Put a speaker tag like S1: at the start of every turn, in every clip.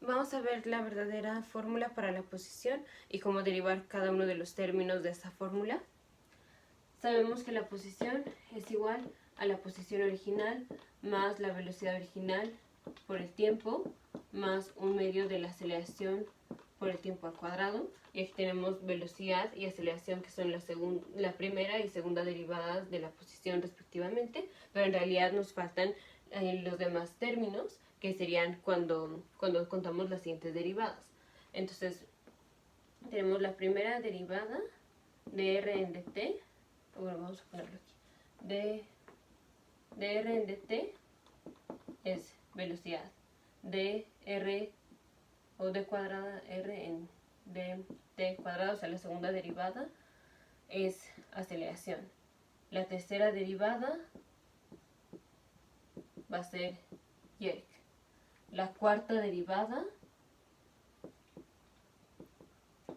S1: vamos a ver la verdadera fórmula para la posición y cómo derivar cada uno de los términos de esta fórmula. Sabemos que la posición es igual a la posición original más la velocidad original por el tiempo más un medio de la aceleración por el tiempo al cuadrado. Y aquí tenemos velocidad y aceleración, que son la primera y segunda derivadas de la posición respectivamente, pero en realidad nos faltan los demás términos, que serían cuando contamos las siguientes derivadas. Entonces tenemos la primera derivada de r en dt. Bueno, vamos a ponerlo aquí. De r en dt es velocidad. De r o d cuadrada r en dt cuadrado, o sea, la segunda derivada es aceleración. La tercera derivada va a ser jerk. La cuarta derivada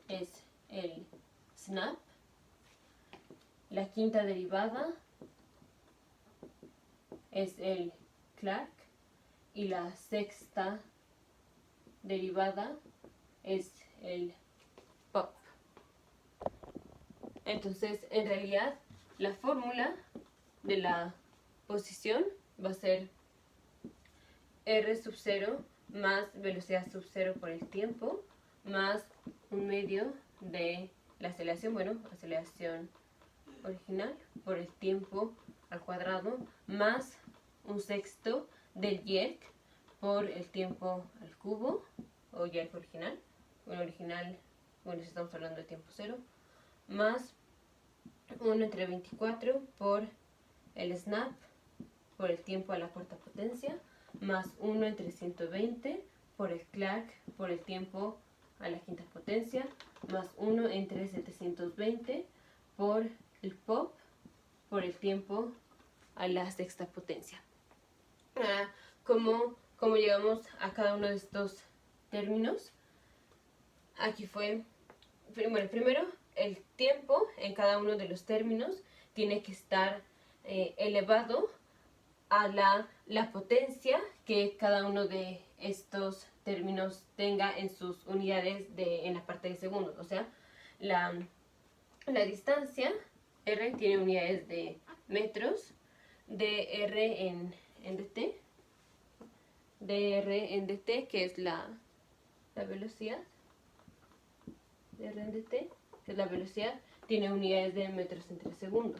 S1: es el snap. La quinta derivada es el Clark. Y la sexta derivada es el pop. Entonces, en realidad, la fórmula de la posición va a ser r sub 0 más velocidad sub 0 por el tiempo más un medio de la aceleración, aceleración original por el tiempo al cuadrado más un sexto del jerk por el tiempo al cubo, o jerk original, si estamos hablando de tiempo cero, más 1 entre 24 por el snap por el tiempo a la cuarta potencia, más 1 entre 120 por el Clark por el tiempo a la quinta potencia, más 1 entre 720 por el pop por el tiempo a la sexta potencia. ¿Cómo llegamos a cada uno de estos términos? Aquí fue, primero el tiempo en cada uno de los términos tiene que estar elevado a la potencia que cada uno de estos términos tenga en sus unidades en la parte de segundos. O sea, la distancia r tiene unidades de metros, de r en dt, que es la velocidad, de r en dt, que es la velocidad, tiene unidades de metros entre segundo.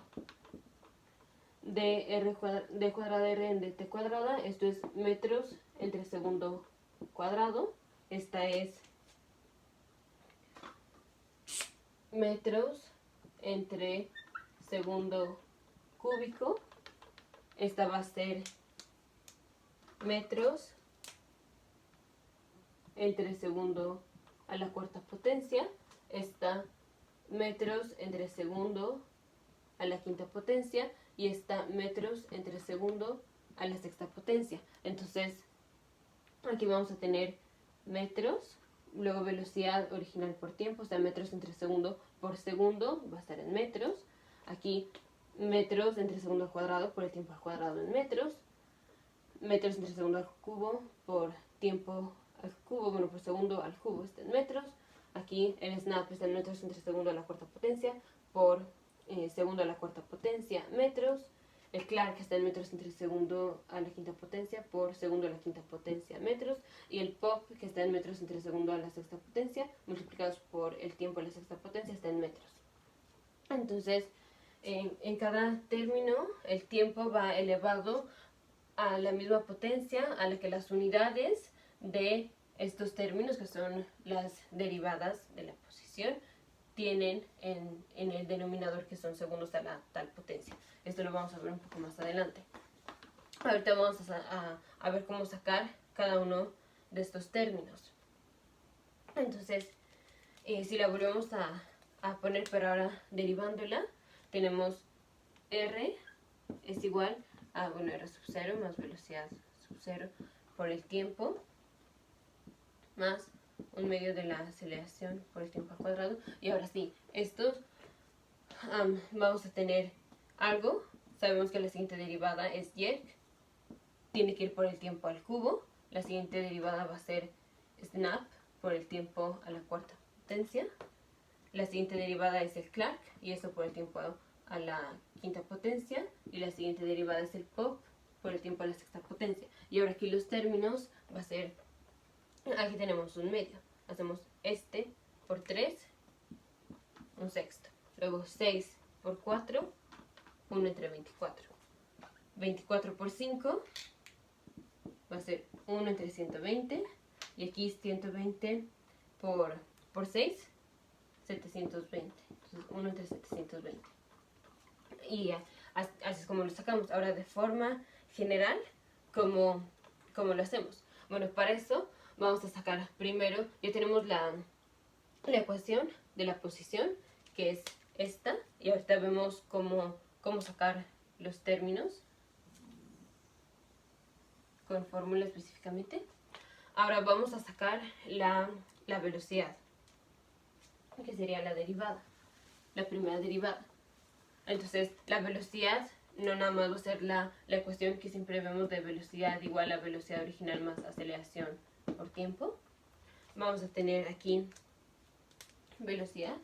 S1: De cuadrada r en dt cuadrada, esto es metros entre segundo cuadrado. Esta es metros entre segundo cúbico. Esta va a ser metros entre segundo a la cuarta potencia. Esta metros entre segundo a la quinta potencia. Y esta metros entre segundo a la sexta potencia. Entonces, aquí vamos a tener metros, luego velocidad original por tiempo, o sea, metros entre segundo por segundo, va a estar en metros. Aquí, metros entre segundo al cuadrado por el tiempo al cuadrado en metros. Metros entre segundo al cubo por tiempo al cubo, por segundo al cubo está en metros. Aquí el snap está en metros entre segundo a la cuarta potencia por segundo a la cuarta potencia, metros. El Clark está en metros entre segundo a la quinta potencia por segundo a la quinta potencia, metros. Y el pop, que está en metros entre segundo a la sexta potencia, multiplicados por el tiempo a la sexta potencia, está en metros. Entonces, en cada término, el tiempo va elevado a la misma potencia a la que las unidades de estos términos, que son las derivadas de la posición, tienen en el denominador, que son segundos a la tal potencia. Esto lo vamos a ver un poco más adelante. Ahorita vamos a ver cómo sacar cada uno de estos términos. Entonces, si la volvemos a poner, pero ahora derivándola, tenemos r es igual a, r sub 0 más velocidad sub 0 por el tiempo más un medio de la aceleración por el tiempo al cuadrado. Y ahora sí, estos vamos a tener algo. Sabemos que la siguiente derivada es jerk, tiene que ir por el tiempo al cubo. La siguiente derivada va a ser snap por el tiempo a la cuarta potencia. La siguiente derivada es el Clark, y eso por el tiempo a la quinta potencia. Y la siguiente derivada es el pop por el tiempo a la sexta potencia. Y ahora aquí los términos va a ser, aquí tenemos un medio. Hacemos este por 3, un sexto. Luego 6 por 4, 1 entre 24. 24 por 5 va a ser 1 entre 120. Y aquí 120 por 6, 720. Entonces 1 entre 720. Y así es como lo sacamos. Ahora de forma general, ¿cómo lo hacemos? Bueno, para eso vamos a sacar primero, ya tenemos la ecuación de la posición, que es esta. Y ahorita vemos cómo sacar los términos con fórmula específicamente. Ahora vamos a sacar la velocidad, que sería la derivada, la primera derivada. Entonces, la velocidad no nada más va a ser la ecuación que siempre vemos de velocidad igual a velocidad original más aceleración por tiempo. Vamos a tener aquí velocidad.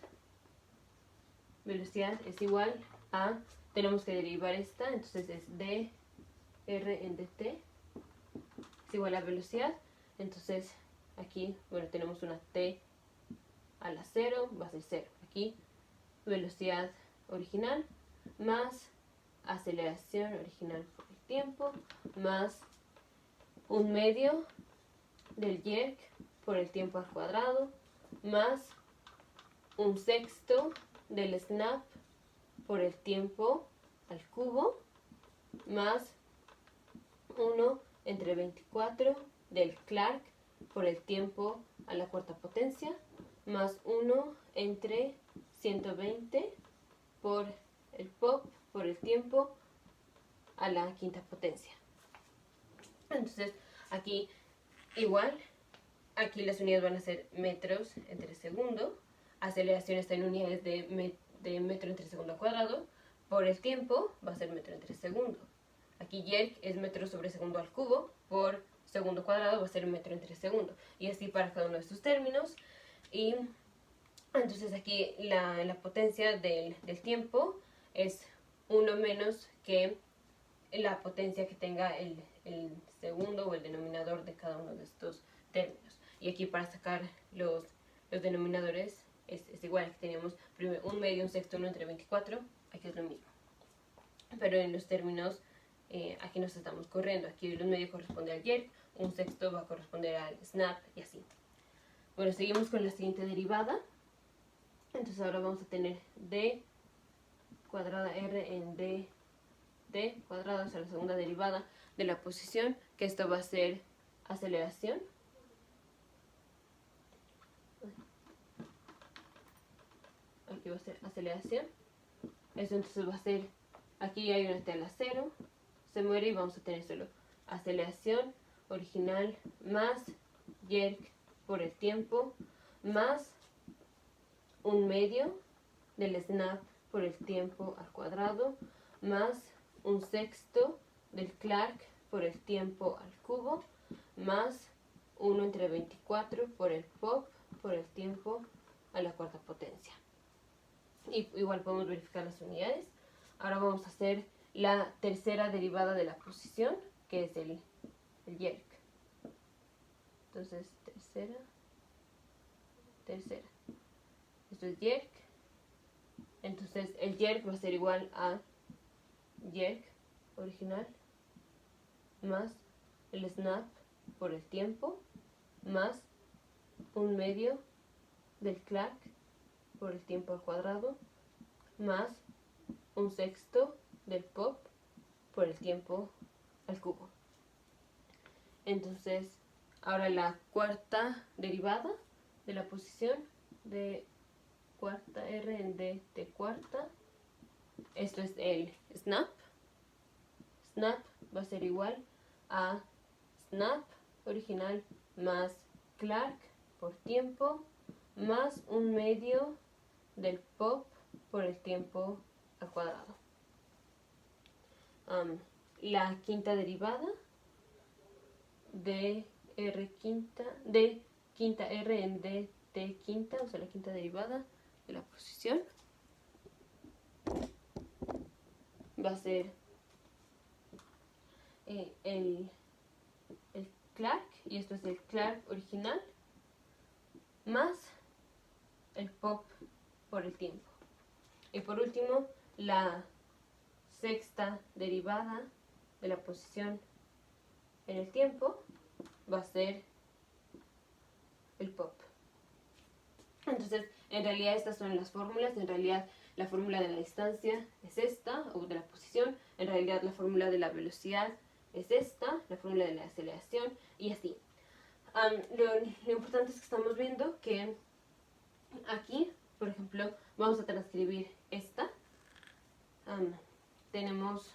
S1: Velocidad es igual a, tenemos que derivar esta, entonces es dr en dt es igual a velocidad. Entonces aquí, bueno, tenemos una t a la 0, va a ser 0. Aquí velocidad original más aceleración original por el tiempo más un medio del jerk por el tiempo al cuadrado más un sexto del snap por el tiempo al cubo más 1 entre 24 del Clark por el tiempo a la cuarta potencia más 1 entre 120 por el pop por el tiempo a la quinta potencia. Entonces aquí igual, aquí las unidades van a ser metros entre segundo, aceleración está en unidades de metro entre segundo al cuadrado, por el tiempo va a ser metro entre segundo. Aquí jerk es metro sobre segundo al cubo, por segundo cuadrado va a ser metro entre segundo. Y así para cada uno de estos términos. Y entonces aquí la potencia del tiempo es 1 menos que la potencia que tenga el segundo o el denominador de cada uno de estos términos. Y aquí para sacar los denominadores es igual. Aquí tenemos primero un medio, un sexto, 1 entre 24. Aquí es lo mismo. Pero en los términos, aquí nos estamos corriendo. Aquí los medios corresponde al jerk, un sexto va a corresponder al snap y así. Bueno, seguimos con la siguiente derivada. Entonces ahora vamos a tener d cuadrada r en d cuadrada, o sea, la segunda derivada de la posición, que esto va a ser aceleración. Aquí va a ser aceleración. Esto entonces va a ser, aquí hay una t a la 0, se muere y vamos a tener solo aceleración original más jerk por el tiempo más un medio del snap por el tiempo al cuadrado más un sexto del Clark por el tiempo al cubo más 1 entre 24 por el pop por el tiempo a la cuarta potencia. Y igual podemos verificar las unidades. Ahora vamos a hacer la tercera derivada de la posición, que es el jerk. Entonces, tercera. Esto es jerk. Entonces, el jerk va a ser igual a jerk original más el snap por el tiempo más un medio del Clark por el tiempo al cuadrado más un sexto del pop por el tiempo al cubo. Entonces, ahora la cuarta derivada de la posición de cuarta r en d de cuarta. Esto es el snap. Snap va a ser igual a snap original más Clark por tiempo más un medio del pop por el tiempo al cuadrado. La quinta derivada de r quinta de quinta r en dt quinta, o sea, la quinta derivada de la posición. Va a ser el Clark, y esto es el Clark original, más el pop por el tiempo. Y por último, la sexta derivada de la posición en el tiempo va a ser el pop. Entonces, en realidad estas son las fórmulas. En realidad la fórmula de la distancia es esta, o de la posición. En realidad la fórmula de la velocidad es esta, la fórmula de la aceleración, y así. Lo importante es que estamos viendo que aquí, por ejemplo, vamos a transcribir esta. Tenemos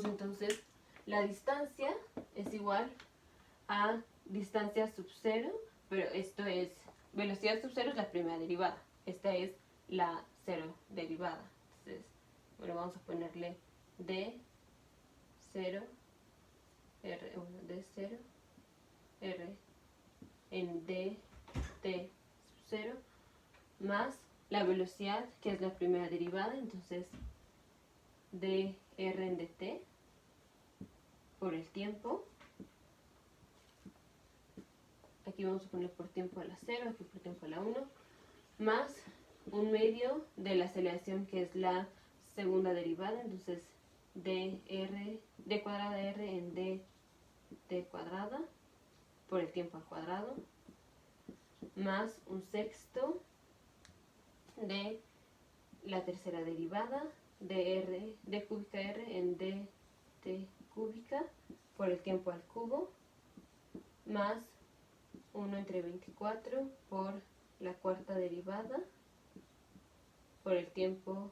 S1: entonces la distancia es igual a distancia sub 0, pero esto es velocidad sub 0 es la primera derivada, esta es la 0 derivada. Entonces, bueno, vamos a ponerle d0 r1 d0 r en dt sub 0 más la velocidad, que es la primera derivada, entonces dr en dt por el tiempo. Aquí vamos a poner por tiempo a la 0, aquí por tiempo a la 1, más un medio de la aceleración, que es la segunda derivada, entonces d cuadrada r en dt cuadrada por el tiempo al cuadrado, más un sexto de la tercera derivada, d cúbica r en dt cúbica por el tiempo al cubo, más 1 entre 24 por la cuarta derivada por el tiempo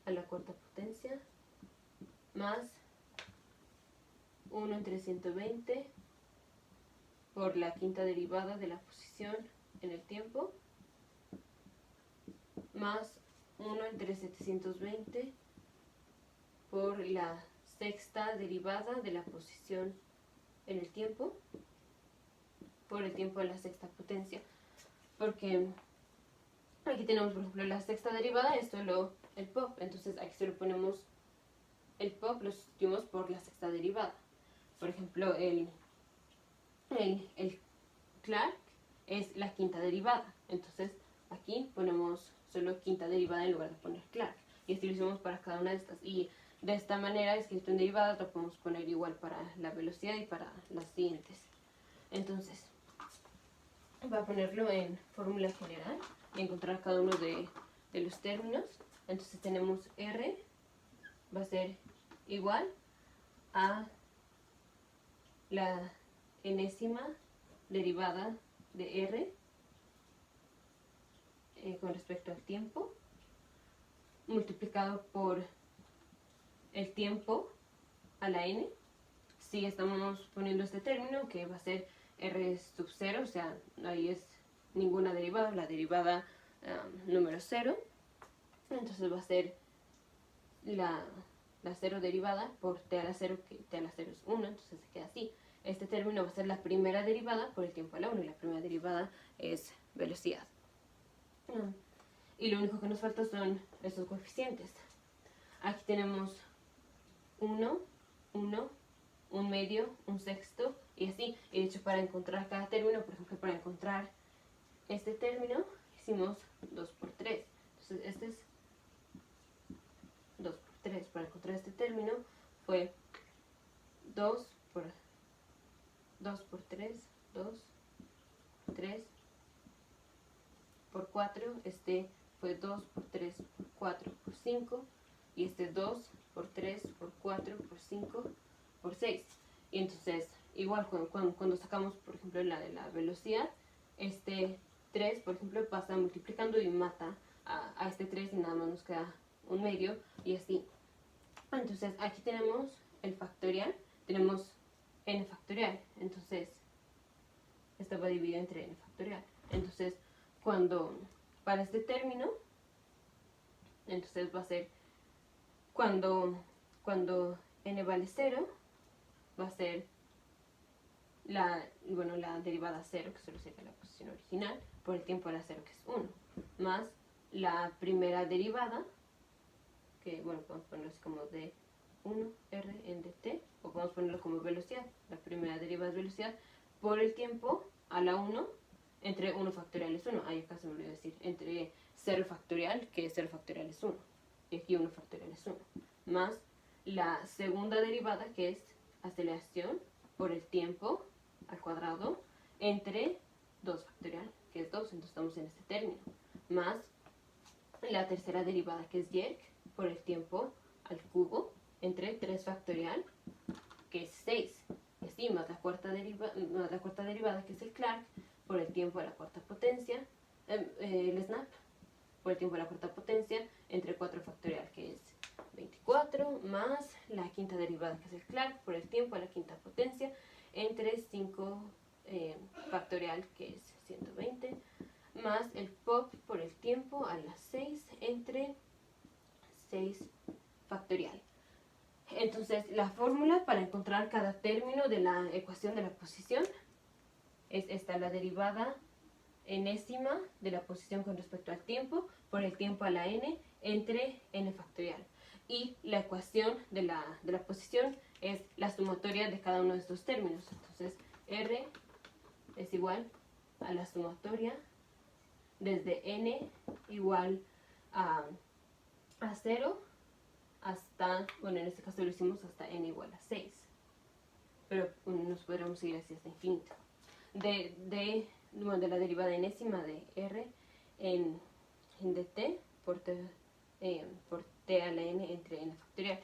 S1: a la cuarta potencia, más 1 entre 120 por la quinta derivada de la posición en el tiempo, más 1 entre 720 por la sexta derivada de la posición en el tiempo, por el tiempo de la sexta potencia. Porque aquí tenemos, por ejemplo, la sexta derivada, esto es el pop, entonces aquí solo ponemos el pop, lo sustituimos por la sexta derivada. Por ejemplo, el Clark es la quinta derivada, entonces aquí ponemos solo quinta derivada en lugar de poner Clark, y así lo hicimos para cada una de estas, y de esta manera escrito en derivadas lo podemos poner igual para la velocidad y para las siguientes. Entonces voy a ponerlo en fórmula general y encontrar cada uno de los términos. Entonces tenemos R va a ser igual a la enésima derivada de R con respecto al tiempo, multiplicado por el tiempo a la n. Si estamos poniendo este término, que va a ser R sub 0, o sea, ahí es ninguna derivada, la derivada número 0, entonces va a ser la 0 derivada por t a la 0, que t a la 0 es 1, entonces se queda así. Este término va a ser la primera derivada por el tiempo a la 1, y la primera derivada es velocidad. Y lo único que nos falta son estos coeficientes. Aquí tenemos 1, 1, un medio, un sexto, y así. Y de hecho, para encontrar cada término, por ejemplo, para encontrar este término, hicimos 2 por 3. Entonces, este es 2 por 3. Para encontrar este término fue 2 por 3, 2, 3 por 4. Este fue 2 por 3 por 4 por 5. Y este 2 por 3 por 4 por 5 por 6. Y entonces, igual cuando sacamos, por ejemplo, la de la velocidad, este 3, por ejemplo, pasa multiplicando y mata a este 3 y nada más nos queda un medio, y así. Entonces, aquí tenemos el factorial, tenemos n factorial, entonces esto va dividido entre n factorial. Entonces, para este término, entonces va a ser cuando cuando n vale 0, va a ser la derivada 0, que solo sería la posición original, por el tiempo a la 0, que es 1, más la primera derivada, que bueno, podemos ponerlo así como d1r en dt, o podemos ponerlo como velocidad. La primera derivada es velocidad por el tiempo a la 1 entre 1 factorial es 1. Ahí acá se me olvidó decir, entre 0 factorial, que 0 factorial es 1, y aquí 1 factorial es 1, más la segunda derivada, que es aceleración por el tiempo al cuadrado entre 2 factorial, que es 2, entonces estamos en este término, más la tercera derivada, que es jerk por el tiempo al cubo entre 3 factorial, que es 6, y así más la cuarta derivada, que es el Clark, por el tiempo a la cuarta potencia, el snap por el tiempo a la cuarta potencia entre 4 factorial, que es 24, más la quinta derivada, que es el Clark, por el tiempo a la quinta potencia entre 5 factorial, que es 120, más el pop por el tiempo a las 6 entre 6 factorial. Entonces, la fórmula para encontrar cada término de la ecuación de la posición es esta, la derivada enésima de la posición con respecto al tiempo por el tiempo a la n entre n factorial. Y la ecuación de la posición es la sumatoria de cada uno de estos términos. Entonces, r es igual a la sumatoria desde n igual a 0 hasta, bueno, en este caso lo hicimos hasta n igual a 6, pero nos podríamos ir así hasta infinito. De la derivada enésima de r en dt por t a la n entre n factorial.